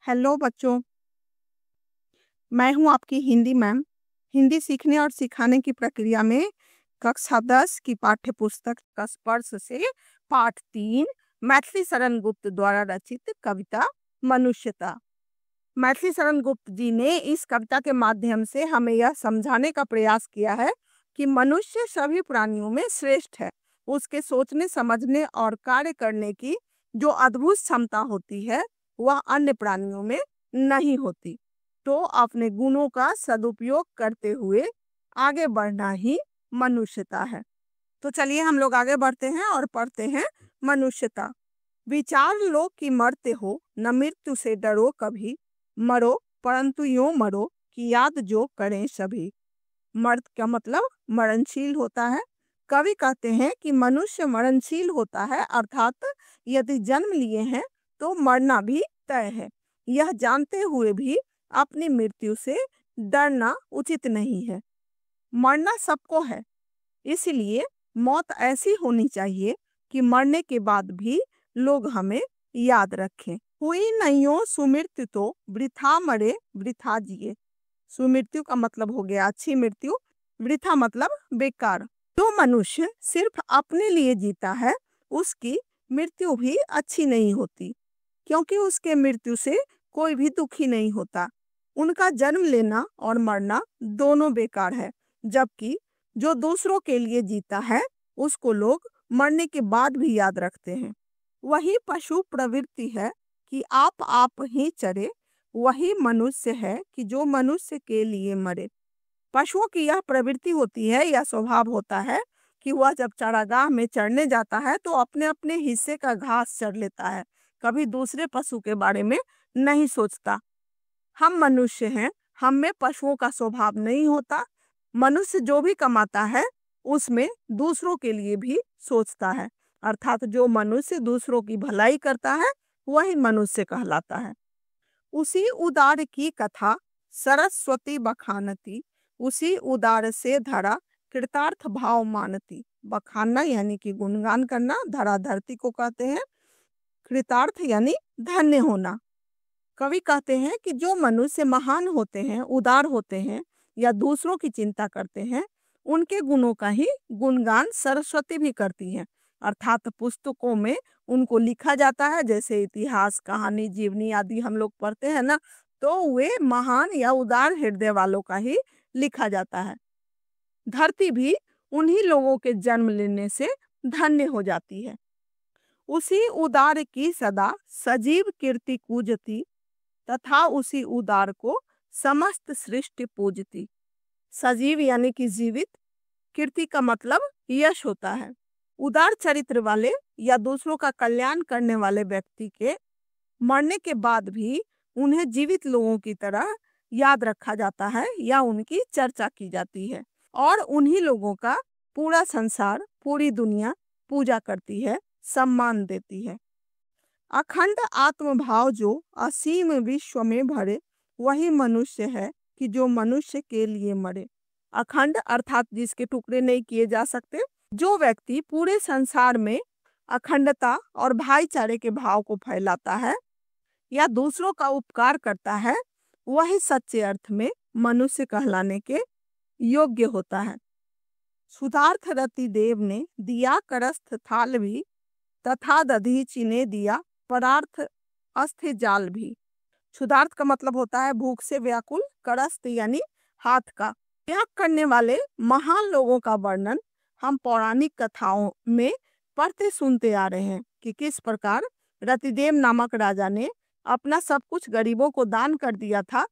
Hello बच्चों, मैं हूं आपकी हिंदी मैम। हिंदी सीखने और सिखाने की प्रक्रिया में कक्षा 10 की पाठ्य पुस्तक का स्पर्श से पाठ 3 मैथिली शरण गुप्त द्वारा रचित कविता मनुष्यता। मैथिली शरण गुप्त जी ने इस कविता के माध्यम से हमें यह समझाने का प्रयास किया है कि मनुष्य सभी प्राणियों में श्रेष्ठ है। उसके सोचने, समझने और कार्य करने की जो अद्भुत क्षमता होती है वह अन्य प्राणियों में नहीं होती। तो अपने गुणों का सदुपयोग करते हुए आगे बढ़ना ही मनुष्यता है। तो चलिए हम लोग आगे बढ़ते हैं और पढ़ते हैं मनुष्यता। विचार लो कि मरते हो, न मृत्यु से डरो कभी। मरो परंतु यूं मरो कि याद जो करें सभी। मर्द का मतलब मरणशील होता है। कवि कहते हैं कि मनुष्य मरणशील होता है, अर्थात यदि जन्म लिए हैं तो मरना भी तय है। यह जानते हुए भी अपनी मृत्यु से डरना उचित नहीं है। मरना सबको है, इसलिए मौत ऐसी होनी चाहिए कि मरने के बाद भी लोग हमें याद रखें। हुई नैयो सुमृत्यु तो वृथा मरे वृथा जिए। सुमृत्यु का मतलब हो गया अच्छी मृत्यु, वृथा मतलब बेकार। जो मनुष्य सिर्फ अपने लिए जीता है उसकी मृत्यु भी अच्छी नहीं होती, क्योंकि उसके मृत्यु से कोई भी दुखी नहीं होता। उनका जन्म लेना और मरना दोनों बेकार है। जबकि जो दूसरों के लिए जीता है उसको लोग मरने के बाद भी याद रखते हैं। वही पशु प्रवृत्ति है कि आप ही चरे। वही मनुष्य है कि जो मनुष्य के लिए मरे। पशुओं की यह प्रवृत्ति होती है, यह स्वभाव होता है कि वह जब चारागाह में चरने जाता है तो अपने अपने हिस्से का घास चर लेता है, कभी दूसरे पशु के बारे में नहीं सोचता। हम मनुष्य हैं, हम में पशुओं का स्वभाव नहीं होता। मनुष्य जो भी कमाता है उसमें दूसरों के लिए भी सोचता है, अर्थात जो मनुष्य दूसरों की भलाई करता है वही मनुष्य कहलाता है। उसी उदार की कथा सरस्वती बखानती। उसी उदार से धरा कृतार्थ भाव मानती। बखानना यानी कि गुणगान करना, धरा धरती को कहते हैं। कृतार्थ यानी धन्य होना। कवि कहते हैं कि जो मनुष्य महान होते हैं, उदार होते हैं या दूसरों की चिंता करते हैं, उनके गुणों का ही गुणगान सरस्वती भी करती हैं, अर्थात पुस्तकों में उनको लिखा जाता है। जैसे इतिहास, कहानी, जीवनी आदि हम लोग पढ़ते हैं ना, तो वे महान या उदार हृदय वालों का ही लिखा जाता है। धरती भी उन्हीं लोगों के जन्म लेने से धन्य हो जाती है। उसी उदार की सदा सजीव कीर्ति कूजती, तथा उसी उदार को समस्त सृष्टि पूजती। सजीव यानी कि जीवित, कीर्ति का मतलब यश होता है। उदार चरित्र वाले या दूसरों का कल्याण करने वाले व्यक्ति के मरने के बाद भी उन्हें जीवित लोगों की तरह याद रखा जाता है या उनकी चर्चा की जाती है, और उन्हीं लोगों का पूरा संसार, पूरी दुनिया पूजा करती है, सम्मान देती है। अखंड आत्मभाव जो असीम विश्व में भरे, वही मनुष्य है कि जो मनुष्य के लिए मरे। अखंड अर्थात जिसके टुकड़े नहीं किए जा सकते। जो व्यक्ति पूरे संसार में अखंडता और भाईचारे के भाव को फैलाता है या दूसरों का उपकार करता है, वही सच्चे अर्थ में मनुष्य कहलाने के योग्य होता है। सुधार्थ रति देव ने दिया करस्थ थाल भी, तथा दधीचि ने दिया परार्थ अस्थिर जाल भी। क्षुधार्थ का मतलब होता है भूख से व्याकुल, करस्थ यानी हाथ का। त्याग करने वाले महान लोगों का वर्णन हम पौराणिक कथाओं में पढ़ते सुनते आ रहे हैं कि किस प्रकार रतिदेव नामक राजा ने अपना सब कुछ गरीबों को दान कर दिया था।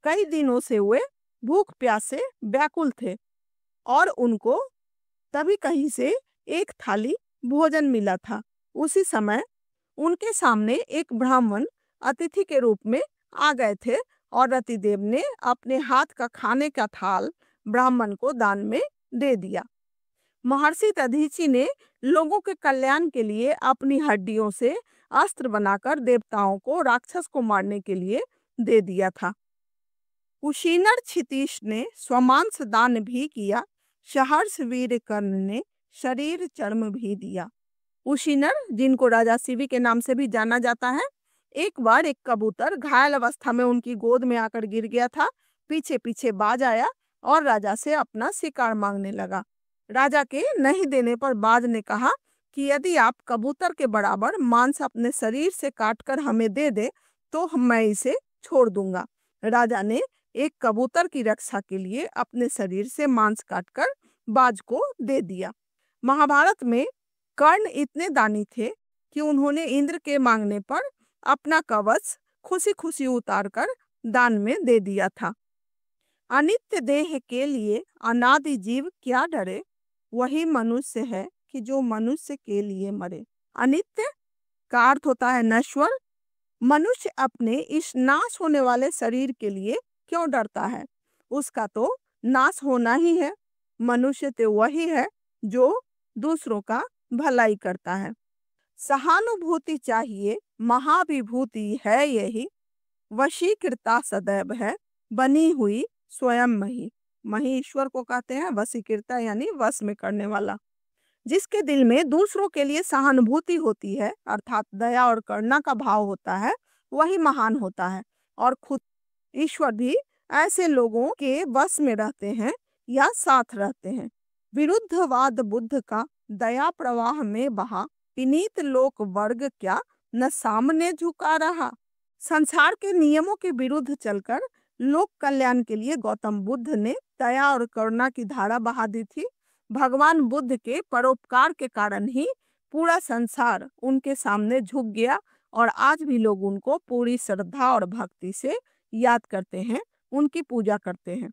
कई दिनों से वे भूख प्यास से व्याकुल थे और उनको तभी कहीं से एक थाली भोजन मिला था। उसी समय उनके सामने एक ब्राह्मण अतिथि के रूप में आ गए थे और रतिदेव ने अपने हाथ का खाने का थाल ब्राह्मण को दान में दे दिया। महर्षि दधीचि ने लोगों के कल्याण के लिए अपनी हड्डियों से अस्त्र बनाकर देवताओं को, राक्षस को मारने के लिए दे दिया था। कुशीनर क्षितीश ने स्वमांस दान भी किया। सहर्ष वीर कर्ण ने शरीर चर्म भी दिया। कुशीनर, जिनको राजा शिवी के नाम से भी जाना जाता है, एक बार एक कबूतर घायल अवस्था में उनकी गोद में आकर गिर गया था। पीछे पीछे बाज आया और राजा से अपना शिकार मांगने लगा। राजा के नहीं देने पर बाज ने कहा कि यदि आप कबूतर के बराबर मांस अपने शरीर से काटकर हमें दे दे तो मैं इसे छोड़ दूंगा। राजा ने एक कबूतर की रक्षा के लिए अपने शरीर से मांस काटकर बाज को दे दिया। महाभारत में कर्ण इतने दानी थे कि उन्होंने इंद्र के मांगने पर अपना कवच खुशी खुशी उतारकर दान में दे दिया था। अनित्य देह के लिए अनादि जीव क्या डरे, वही मनुष्य है कि जो मनुष्य के लिए मरे। अनित्य का अर्थ होता है नश्वर। मनुष्य अपने इस नाश होने वाले शरीर के लिए क्यों डरता है, उसका तो नाश होना ही है। मनुष्य तो वही है जो दूसरों का भलाई करता है। सहानुभूति चाहिए, महाविभूति है यही, वशीकृता सदैव है बनी हुई स्वयं मही। मही ईश्वर को कहते हैं, वशीकृता यानी वश में करने वाला। जिसके दिल में दूसरों के लिए सहानुभूति होती है अर्थात दया और करुणा का भाव होता है, वही महान होता है। और खुद ईश्वर भी ऐसे लोगों के वश में रहते हैं या साथ रहते हैं। विरुद्धवाद बुद्ध का दया प्रवाह में बहा, विनीत लोक वर्ग क्या न सामने झुका रहा। संसार के नियमों के विरुद्ध चलकर लोक कल्याण के लिए गौतम बुद्ध ने दया और करुणा की धारा बहा दी थी। भगवान बुद्ध के परोपकार के कारण ही पूरा संसार उनके सामने झुक गया और आज भी लोग उनको पूरी श्रद्धा और भक्ति से याद करते हैं, उनकी पूजा करते हैं।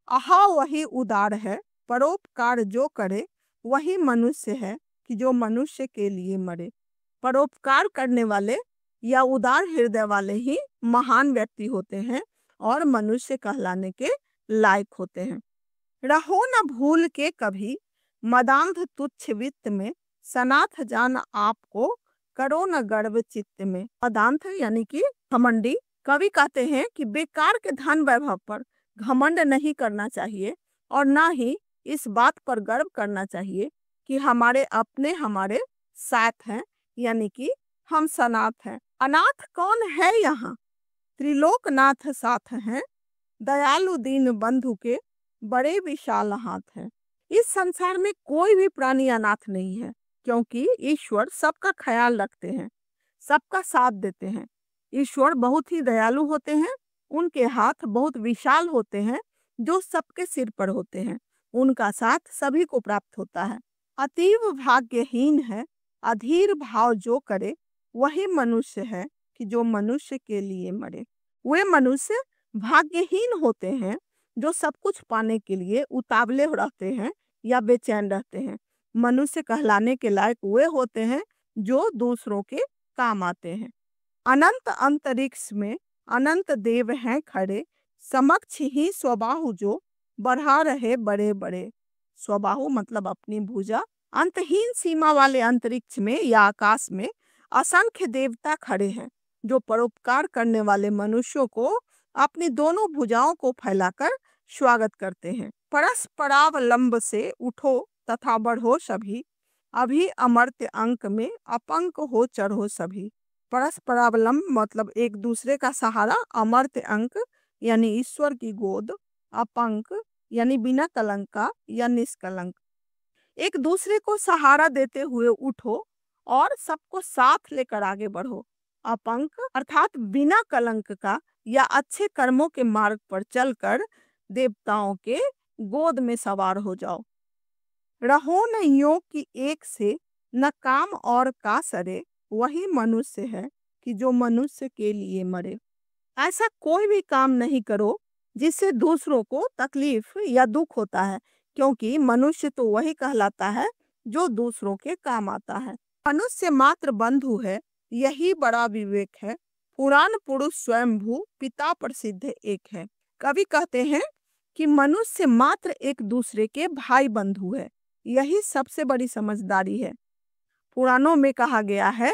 आहा वही उदार है, परोपकार जो करे वही मनुष्य है कि जो मनुष्य के लिए मरे। परोपकार करने वाले या उदार हृदय वाले ही महान व्यक्ति होते हैं और मनुष्य कहलाने के लायक होते हैं। रहो न भूल के कभी मदांध तुच्छ वित्त में, सनाथ जान आपको करो न गर्व चित्त में। मदांध यानी कि घमंडी। कवि कहते हैं कि बेकार के धन वैभव पर घमंड नहीं करना चाहिए और ना ही इस बात पर गर्व करना चाहिए कि हमारे अपने हमारे साथ हैं, यानी कि हम सनाथ हैं। अनाथ कौन है यहाँ, त्रिलोकनाथ साथ हैं, दयालु दीन बंधु के बड़े विशाल हाथ हैं। इस संसार में कोई भी प्राणी अनाथ नहीं है, क्योंकि ईश्वर सबका ख्याल रखते हैं, सबका साथ देते हैं। ईश्वर बहुत ही दयालु होते हैं, उनके हाथ बहुत विशाल होते हैं जो सबके सिर पर होते हैं। उनका साथ सभी को प्राप्त होता है। अतीव भाग्यहीन है, अधीर भाव जो करे वही मनुष्य है कि जो मनुष्य के लिए मरे। वे मनुष्य भाग्यहीन होते हैं जो सब कुछ पाने के लिए उतावले रहते हैं या बेचैन रहते हैं। मनुष्य कहलाने के लायक वे होते हैं जो दूसरों के काम आते हैं। अनंत अंतरिक्ष में अनंत देव हैं खड़े, समक्ष ही स्वबाहु जो बढ़ा रहे बड़े बड़े। स्वबाहु मतलब अपनी भुजा। अंतहीन सीमा वाले अंतरिक्ष में या आकाश में असंख्य देवता खड़े हैं जो परोपकार करने वाले मनुष्यों को अपनी दोनों भुजाओं को फैलाकर स्वागत करते हैं। परस्परावलंब से उठो तथा बढ़ो सभी, अभी अमर्त्य अंक में अपंक हो चढ़ो सभी। परस्परावलंब मतलब एक दूसरे का सहारा, अमर्त्य अंक यानी ईश्वर की गोद, अपंक यानी बिना कलंक का या निष्कलंक। एक दूसरे को सहारा देते हुए उठो और सबको साथ लेकर आगे बढ़ो। अपंक अर्थात बिना कलंक का या अच्छे कर्मों के मार्ग पर चलकर देवताओं के गोद में सवार हो जाओ। रहो न योग की एक से, न काम और का सरे, वही मनुष्य है कि जो मनुष्य के लिए मरे। ऐसा कोई भी काम नहीं करो जिससे दूसरों को तकलीफ या दुख होता है, क्योंकि मनुष्य तो वही कहलाता है जो दूसरों के काम आता है। मनुष्य मात्र बंधु है, यही बड़ा विवेक है। पुराण पुरुष स्वयंभू पिता प्रसिद्ध एक है। कवि कहते हैं कि मनुष्य मात्र एक दूसरे के भाई बंधु है, यही सबसे बड़ी समझदारी है। पुराणों में कहा गया है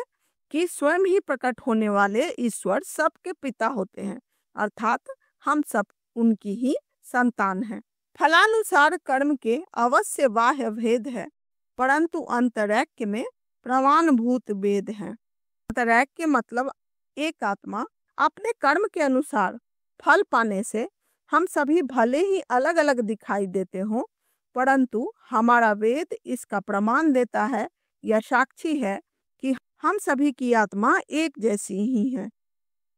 कि स्वयं ही प्रकट होने वाले ईश्वर सबके पिता होते हैं, अर्थात हम सब उनकी ही संतान हैं। फलानुसार कर्म के अवश्य बाह्य भेद है, परंतु अंतरैक्य में प्रमाणभूत वेद है। अंतरैक्य मतलब एक आत्मा अपने कर्म के अनुसार फल पाने से हम सभी भले ही अलग अलग दिखाई देते हों, परंतु हमारा वेद इसका प्रमाण देता है या साक्षी है कि हम सभी की आत्मा एक जैसी ही है।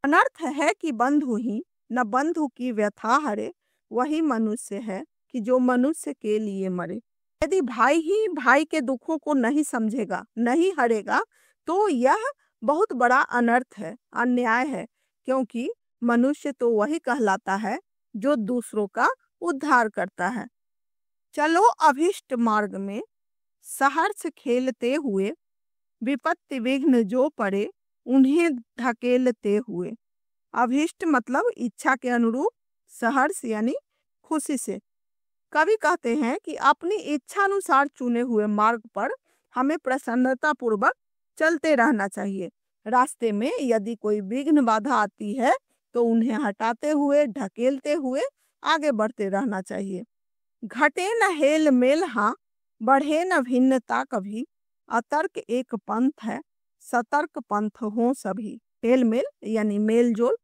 अनर्थ है कि बंधु ही न बंधु की व्यथा हरे, वही मनुष्य है कि जो मनुष्य के लिए मरे। यदि भाई ही भाई के दुखों को नहीं समझेगा, नहीं हरेगा, तो यह बहुत बड़ा अनर्थ है, अन्याय है, क्योंकि मनुष्य तो वही कहलाता है जो दूसरों का उद्धार करता है। चलो अभिष्ट मार्ग में सहर्ष खेलते हुए, विपत्ति विघ्न जो पड़े उन्हें धकेलते हुए। अभिष्ट मतलब इच्छा के अनुरूप, सहर्ष यानी खुशी से। कवि कहते हैं कि अपनी इच्छा अनुसार चुने हुए मार्ग पर हमें प्रसन्नता पूर्वक चलते रहना चाहिए। रास्ते में यदि कोई विघ्न बाधा आती है तो उन्हें हटाते हुए, ढकेलते हुए आगे बढ़ते रहना चाहिए। घटे न हेल मेल, हाँ बढ़े न भिन्नता कभी, अतर्क एक पंथ है, सतर्क पंथ हो सभी। हेल मेल यानी मेल जोल।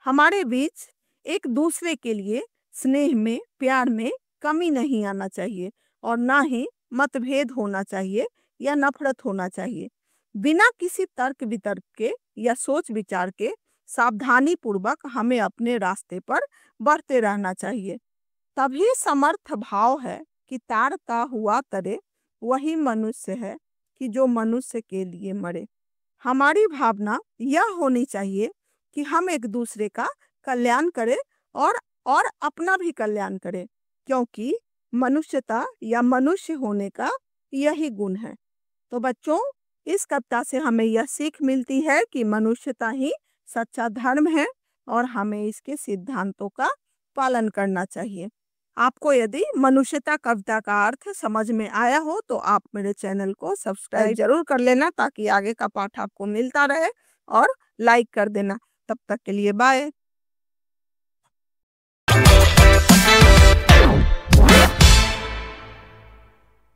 हमारे बीच एक दूसरे के लिए स्नेह में, प्यार में कमी नहीं आना चाहिए और ना ही मतभेद होना चाहिए या नफरत होना चाहिए। बिना किसी तर्क वितर्क के या सोच विचार के सावधानी पूर्वक हमें अपने रास्ते पर बढ़ते रहना चाहिए। तभी समर्थ भाव है कि तारता हुआ तरे, वही मनुष्य है कि जो मनुष्य के लिए मरे। हमारी भावना यह होनी चाहिए कि हम एक दूसरे का कल्याण करें और अपना भी कल्याण करें, क्योंकि मनुष्यता या मनुष्य होने का यही गुण है। तो बच्चों, इस कविता से हमें यह सीख मिलती है कि मनुष्यता ही सच्चा धर्म है और हमें इसके सिद्धांतों का पालन करना चाहिए। आपको यदि मनुष्यता कविता का अर्थ समझ में आया हो तो आप मेरे चैनल को सब्सक्राइब जरूर कर लेना, ताकि आगे का पाठ आपको मिलता रहे, और लाइक कर देना। तब तक के लिए बाय।